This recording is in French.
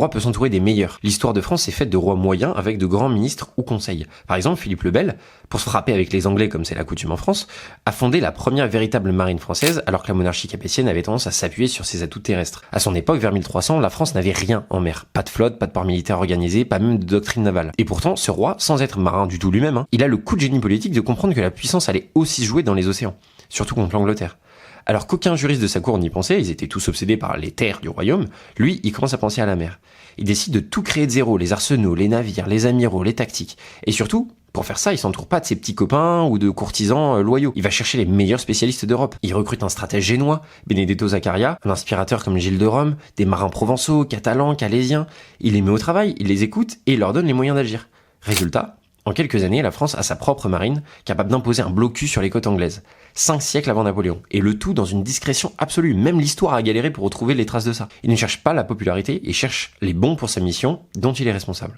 Le roi peut s'entourer des meilleurs. L'histoire de France est faite de rois moyens avec de grands ministres ou conseils. Par exemple, Philippe le Bel, pour se frapper avec les Anglais comme c'est la coutume en France, a fondé la première véritable marine française alors que la monarchie capétienne avait tendance à s'appuyer sur ses atouts terrestres. À son époque, vers 1300, la France n'avait rien en mer. Pas de flotte, pas de port militaire organisé, pas même de doctrine navale. Et pourtant, ce roi, sans être marin du tout lui-même, il a le coup de génie politique de comprendre que la puissance allait aussi se jouer dans les océans, surtout contre l'Angleterre. Alors qu'aucun juriste de sa cour n'y pensait, ils étaient tous obsédés par les terres du royaume, lui, il commence à penser à la mer. Il décide de tout créer de zéro, les arsenaux, les navires, les amiraux, les tactiques. Et surtout, pour faire ça, il s'entoure pas de ses petits copains ou de courtisans loyaux. Il va chercher les meilleurs spécialistes d'Europe. Il recrute un stratège génois, Benedetto Zaccaria, un inspirateur comme Gilles de Rome, des marins provençaux, catalans, calaisiens. Il les met au travail, il les écoute et il leur donne les moyens d'agir. Résultat, en quelques années, la France a sa propre marine, capable d'imposer un blocus sur les côtes anglaises. 5 siècles avant Napoléon. Et le tout dans une discrétion absolue. Même l'histoire a galéré pour retrouver les traces de ça. Il ne cherche pas la popularité, il cherche les bons pour sa mission, dont il est responsable.